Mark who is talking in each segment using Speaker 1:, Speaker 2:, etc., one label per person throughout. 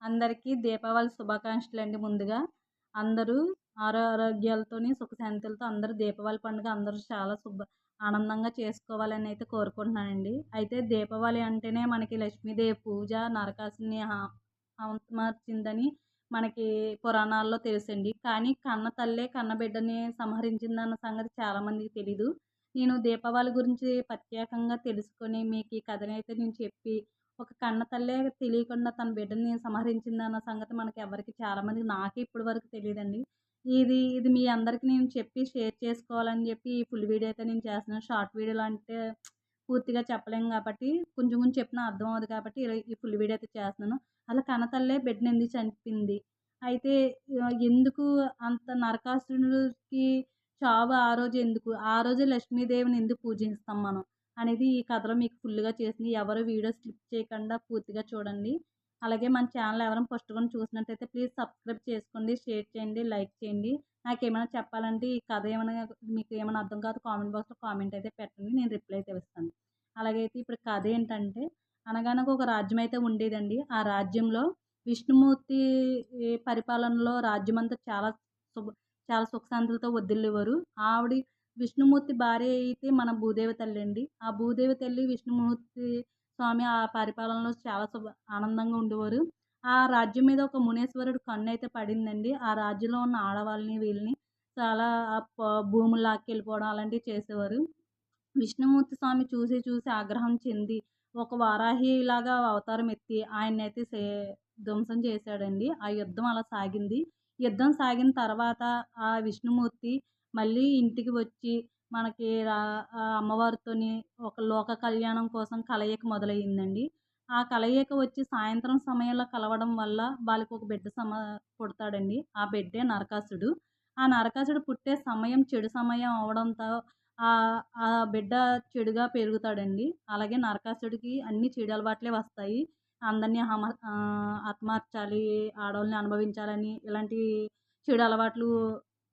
Speaker 1: అందరికీ దీపావళి శుభాకాంక్షలండి ముందుగా. అందరూ ఆరోగ్యాలతోని, సుఖశాంతులతో అందరూ దీపావళి పండుగ అందరూ చాలా ఆనందంగా చేసుకోవాలనైతే కోరుకుంటున్నానండి. అయితే దీపావళి అంటేనే మనకి లక్ష్మీదేవి పూజ, నరకాసుని హతమార్చిందని మనకి పురాణాల్లో తెలుసండి. కానీ కన్న తల్లే కన్న బిడ్డని సంహరించిందన్న సంగతి చాలామందికి తెలీదు. నేను దీపావళి గురించి ప్రత్యేకంగా తెలుసుకొని మీకు ఈ కథనైతే నేను చెప్పి ఒక కన్న తల్లే తెలియకుండా తన బిడ్డని సంహరించిందన్న సంగతి మనకెవ్వరికీ చాలామందికి నాకే ఇప్పటి వరకు తెలీదండి. ఇది మీ అందరికి నేను చెప్పి షేర్ చేసుకోవాలని చెప్పి ఈ ఫుల్ వీడియో అయితే నేను చేస్తున్నాను. షార్ట్ వీడియోలు అంటే పూర్తిగా చెప్పలేం కాబట్టి కొంచెం కొంచెం చెప్పినా అర్థం అవ్వదు కాబట్టి ఈ ఫుల్ వీడియో అయితే చేస్తున్నాను. అలా కన్న తల్లే బిడ్డని ఎందుకు చంపింది? అయితే ఎందుకు అంత నరకాసురుడికి చావు ఆ రోజు ఎందుకు? ఆ రోజే లక్ష్మీదేవిని ఎందుకు పూజిస్తాం మనం? అనేది ఈ కథలో మీకు ఫుల్‌గా చేసింది. ఎవరు వీడియో స్కిప్ చేయకుండా పూర్తిగా చూడండి. అలాగే మన ఛానల్ ఎవరైనా ఫస్ట్ టైం చూసినట్టయితే ప్లీజ్ సబ్స్క్రైబ్ చేసుకోండి, షేర్ చేయండి, లైక్ చేయండి. నాకేమైనా చెప్పాలంటే ఈ కథ ఏమైనా మీకు ఏమైనా అర్థం కాదు కామెంట్ బాక్స్‌లో కామెంట్ అయితే పెట్టండి. నేను రిప్లై అయితే ఇస్తాను. అలాగైతే ఇప్పుడు కథ ఏంటంటే అనగనగా ఒక రాజ్యం అయితే ఉండేదండి. ఆ రాజ్యంలో విష్ణుమూర్తి పరిపాలనలో రాజ్యమంతా శుభ చాలా సుఖశాంతులతో వర్ధిల్లేవారు. ఆవిడ విష్ణుమూర్తి భార్య అయితే మన భూదేవి తల్లండి. ఆ భూదేవి తల్లి విష్ణుమూర్తి స్వామి ఆ పరిపాలనలో చాలా ఆనందంగా ఉండేవారు. ఆ రాజ్యం మీద ఒక మునేశ్వరుడు కన్నైతే పడిందండి. ఆ రాజ్యంలో ఉన్న ఆడవాళ్ళని వీళ్ళని చాలా భూములు లాక్కెళ్ళిపోవడం అలాంటివి చేసేవారు. విష్ణుమూర్తి స్వామి చూసి చూసి ఆగ్రహం చెంది ఒక వారాహిలాగా అవతారం ఎత్తి ఆయన్నైతే ధ్వంసం చేశాడండి. ఆ యుద్ధం అలా సాగింది. యుద్ధం సాగిన తర్వాత ఆ విష్ణుమూర్తి మళ్ళీ ఇంటికి వచ్చి మనకి అమ్మవారితోని ఒక లోక కళ్యాణం కోసం కలయిక మొదలయ్యిందండి. ఆ కలయిక వచ్చి సాయంత్రం సమయంలో కలవడం వల్ల వాళ్ళకొక బిడ్డ పుడతాడండి. ఆ బిడ్డే నరకాసుడు. ఆ నరకాసుడు పుట్టే సమయం చెడు సమయం అవ్వడంతో ఆ బిడ్డ చెడుగా పెరుగుతాడండి. అలాగే నరకాసుడికి అన్ని చెడు అలవాట్లే వస్తాయి. అందరిని హతమార్చాలి, ఆడోళ్ళని అనుభవించాలని ఇలాంటి చెడు అలవాట్లు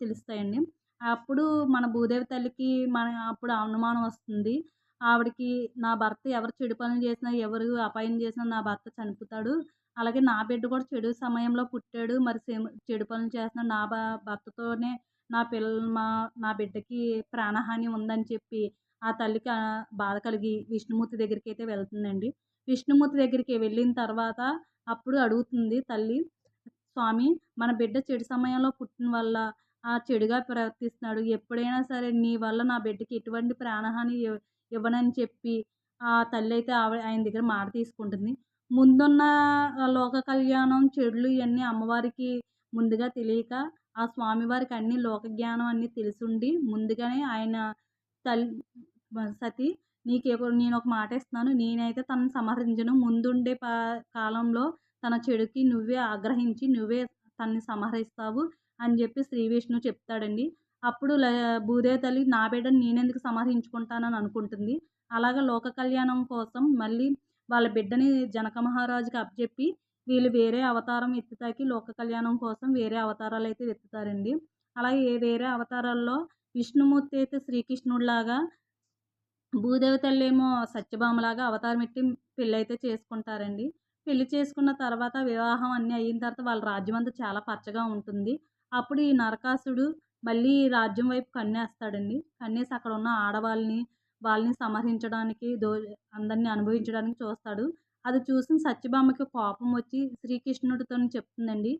Speaker 1: తెలుస్తాయండి. అప్పుడు మన భూదేవి తల్లికి అప్పుడు అనుమానం వస్తుంది. ఆవిడకి నా భర్త ఎవరు చెడు పనులు చేసినా, ఎవరు అపాయం చేసినా నా భర్త చనిపోతాడు. అలాగే నా బిడ్డ కూడా చెడు సమయంలో పుట్టాడు. మరి చెడు పనులు చేస్తున్నాడు. భర్తతోనే నా నా బిడ్డకి ప్రాణహాని ఉందని చెప్పి ఆ తల్లికి బాధ కలిగి విష్ణుమూర్తి దగ్గరికైతే వెళ్తుందండి. విష్ణుమూర్తి దగ్గరికి వెళ్ళిన తర్వాత అప్పుడు అడుగుతుంది తల్లి, "స్వామి, మన బిడ్డ చెడు సమయంలో పుట్టిన వల్ల చెడుగా ప్రవర్తిస్తున్నాడు. ఎప్పుడైనా సరే నీ వల్ల నా బిడ్డకి ఎటువంటి ప్రాణహాని ఇవ్వనని" చెప్పి ఆ తల్లయితే ఆయన దగ్గర మాట తీసుకుంటుంది. ముందున్న లోక కళ్యాణం, చెడులు ఇయన్నీ అమ్మవారికి ముందుగా తెలియక ఆ స్వామివారికి అన్ని లోక జ్ఞానం అన్నీ తెలిసుండి ముందుగానే ఆయన తల్ సతీ నేనొక మాట ఇస్తున్నాను. నేనైతే తనని సంహరించను. ముందుండే కాలంలో తన చెడుకి నువ్వే ఆగ్రహించి నువ్వే తనని సంహరిస్తావు అని చెప్పి శ్రీ విష్ణువు చెప్తాడండి. అప్పుడు భూదేవి తల్లి నా బిడ్డని నేనెందుకు సంహరించుకుంటానని అనుకుంటుంది. అలాగా లోక కళ్యాణం కోసం మళ్ళీ వాళ్ళ బిడ్డని జనక మహారాజుకి అప్పజెప్పి వీళ్ళు వేరే అవతారం ఎత్తుతాకి లోక కళ్యాణం కోసం వేరే అవతారాలైతే ఎత్తుతారండి. అలాగే వేరే అవతారాల్లో విష్ణుమూర్తి అయితే శ్రీకృష్ణుడిలాగా, భూదేవి తల్లేమో సత్యభామలాగా అవతారం ఎత్తి పెళ్ళైతే చేసుకుంటారండి. పెళ్లి చేసుకున్న తర్వాత వివాహం అన్నీ అయిన తర్వాత వాళ్ళ రాజ్యం అంతా చాలా పచ్చగా ఉంటుంది. అప్పుడు ఈ నరకాసుడు మళ్ళీ రాజ్యం వైపు కన్నేస్తాడండి. కన్నేసి అక్కడున్న ఆడవాళ్ళని, వాళ్ళని సంహరించడానికి అందరిని అనుభవించడానికి చూస్తాడు. అది చూసిన సత్యభామకి కోపం వచ్చి శ్రీకృష్ణుడితోని చెప్తుందండి.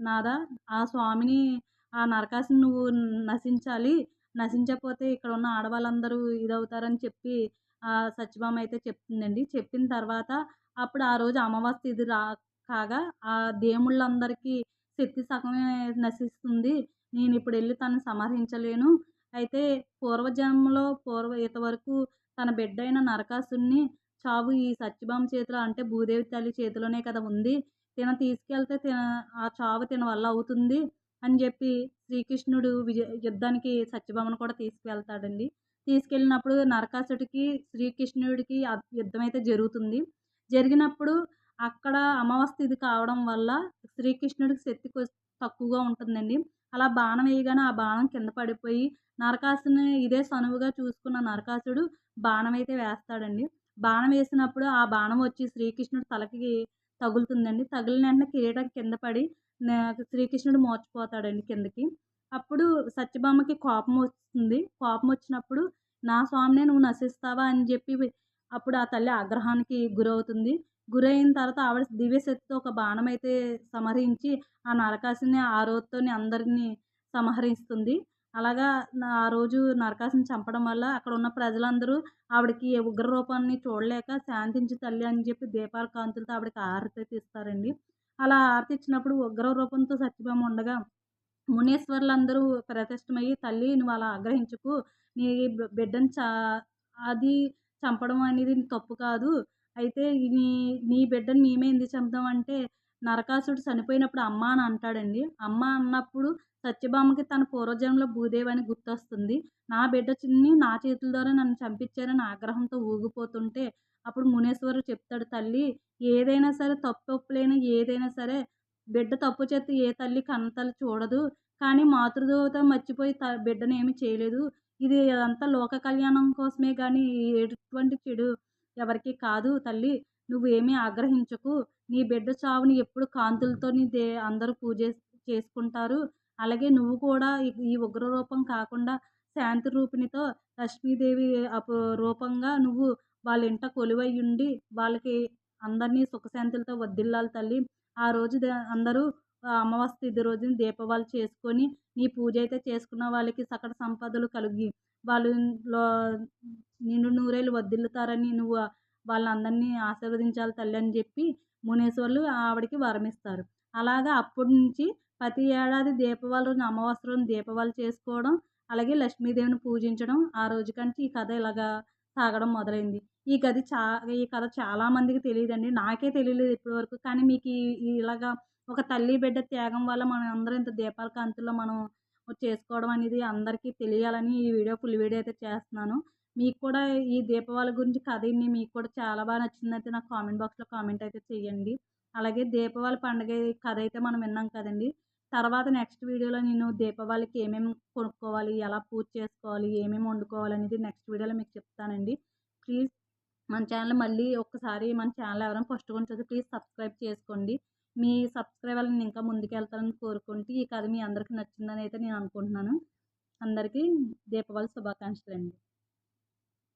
Speaker 1: నాథా, ఆ స్వామిని ఆ నరకాసుని నువ్వు నశించాలి. నశించకపోతే ఇక్కడున్న ఆడవాళ్ళందరూ ఇదవుతారని చెప్పి సత్యభామ అయితే చెప్తుందండి. చెప్పిన తర్వాత అప్పుడు ఆ రోజు అమావాస్య తిథి కాగా ఆ దేవుళ్ళందరికీ శక్తి సగమే నశిస్తుంది. నేనిప్పుడెళ్ళి తనని సంహరించలేను. అయితే పూర్వజన్మలో ఇంతవరకు తన బిడ్డైన నరకాసుడిని చావు ఈ సత్యభామ చేతిలో అంటే భూదేవి తల్లి చేతిలోనే కదా ఉంది. తీసుకెళ్తే ఆ చావు తిన వల్ల అవుతుంది అని చెప్పి శ్రీకృష్ణుడు యుద్ధానికి సత్యభామను కూడా తీసుకువెళ్తాడండి. తీసుకెళ్ళినప్పుడు నరకాసుడికి, శ్రీకృష్ణుడికి యుద్ధమైతే జరుగుతుంది. జరిగినప్పుడు అక్కడ అమావాస్య తిథి కావడం వల్ల శ్రీకృష్ణుడికి శక్తి తక్కువగా ఉంటుందండి. అలా బాణం వేయగానే ఆ బాణం కింద పడిపోయి నరకాసుని ఇదే సనువుగా చూసుకున్న నరకాసుడు బాణమైతే వేస్తాడండి. బాణం వేసినప్పుడు ఆ బాణం వచ్చి శ్రీకృష్ణుడి తలకి తగులుతుందండి. తగిలిన వెంటనే కిరీటం కింద పడి శ్రీకృష్ణుడు మూర్ఛపోతాడండి కిందకి. అప్పుడు సత్యభామకి కోపమొస్తుంది. కోపమొచ్చినప్పుడు నా స్వామినే నువ్వు నశిస్తావా అని చెప్పి అప్పుడు ఆ తల్లి ఆగ్రహానికి గురవుతుంది. గురైన తర్వాత ఆవిడ దివ్యశక్తితో ఒక బాణమైతే సంహరించి ఆ నరకాసుని ఆ రోజుతోని అందరిని సంహరిస్తుంది. అలాగా ఆ రోజు నరకాసుని చంపడం వల్ల అక్కడున్న ప్రజలందరూ ఆవిడకి ఉగ్ర రూపాన్ని చూడలేక శాంతించు తల్లి అని చెప్పి దీపాల కాంతులతో ఆవిడకి హారతి ఇస్తారండి. అలా హారతి ఇచ్చినప్పుడు ఉగ్ర రూపంతో సత్యభామ ఉండగా మునీశ్వరులందరూ ప్రత్యక్షమయ్యి, "తల్లి నువ్వలా ఆగ్రహించకు. నీ బిడ్డని అది చంపడం అనేది తప్పు కాదు. అయితే నీ నీ బిడ్డని మేమే ఎందుకు చంపుతామంటే, నరకాసురుడు చనిపోయినప్పుడు అమ్మ అని అంటాడండి. అమ్మ అన్నప్పుడు సత్యభామకి తన పూర్వజన్మలో భూదేవి అని గుర్తొస్తుంది. నా బిడ్డని నా చేతుల ద్వారా నన్ను చంపించారని ఆగ్రహంతో ఊగిపోతుంటే, అప్పుడు మునీశ్వరుడు చెప్తాడు, "తల్లి ఏదైనా సరే తప్పొప్పులైనా ఏదైనా సరే బిడ్డ తప్పు చేస్తే ఏ తల్లి కన్నతల్లి చూడదు. కానీ మాతృదేవత మర్చిపోయి బిడ్డనేమి చేయలేదు. ఇది అదంతా లోక కళ్యాణం కోసమే గానీ ఎటువంటి చెడు ఎవరికీ కాదు తల్లి. నువ్వేమీ ఆగ్రహించకు. నీ బిడ్డ చావుని ఎప్పుడు కాంతులతోని అందరూ చేసుకుంటారు. అలాగే నువ్వు కూడా ఈ ఉగ్ర రూపం కాకుండా శాంతి రూపిణితో లక్ష్మీదేవి రూపంగా నువ్వు వాళ్ళ ఇంట కొలువయ్యుండి వాళ్ళకి అందరినీ సుఖశాంతులతో వర్ధిల్లాలి తల్లి. ఆ రోజు అందరూ అమావాస్య తిథి రోజున దీపావళి చేసుకొని, నీ పూజ అయితే చేసుకున్న వాళ్ళకి సకల సంపదలు కలిగి, వాళ్ళు లో నిండు నూరేళ్ళు వర్ధిల్లుతారని నువ్వు వాళ్ళందరినీ ఆశీర్వదించాలి తల్లి అని చెప్పి మునీశ్వరులు ఆవిడకి వరమిస్తారు. అలాగా అప్పటి నుంచి ప్రతి ఏడాది దీపావళి రోజున అమావాస్య రోజున దీపావళి చేసుకోవడం, అలాగే లక్ష్మీదేవిని పూజించడం ఆ రోజు కంచి ఈ కథ ఇలాగా సాగడం మొదలైంది. ఈ కథ చాలా మందికి తెలీదండి. నాకే తెలియలేదు ఇప్పటివరకు. కానీ మీకు ఇలాగా ఒక తల్లి, బిడ్డ త్యాగం వల్ల మనం అందరం ఇంత దీపాల కాంతుల్లో మనం చేసుకోవడం అనేది అందరికీ తెలియాలని ఈ ఫుల్ వీడియో అయితే చేస్తున్నాను. మీకు కూడా ఈ దీపావళి గురించి కథ ఇని మీకు కూడా చాలా బాగా నచ్చిందయితే నాకు కామెంట్ బాక్స్‌లో కామెంట్ అయితే చేయండి. అలాగే దీపావళి పండుగ కథ అయితే మనం విన్నాం కదండీ! తర్వాత నెక్స్ట్ వీడియోలో నేను దీపావళికి ఏమేమి కొనుక్కోవాలి, ఎలా పూజ చేసుకోవాలి, ఏమేమి వండుకోవాలనేది నెక్స్ట్ వీడియోలో మీకు చెప్తానండి. ప్లీజ్ మన ఛానల్ మళ్ళీ ఒక్కసారి మన ఛానల్ ఎవరైనా ఫస్ట్ టైం చూస్తే ప్లీజ్ సబ్స్క్రైబ్ చేసుకోండి. మీ సబ్స్క్రైబ్ వల్ల నేను ఇంకా ముందుకెళ్తానని కోరుకుంటూ ఈ కథ మీ అందరికీ నచ్చిందని అయితే నేను అనుకుంటున్నాను. అందరికీ దీపావళి శుభాకాంక్షలండి.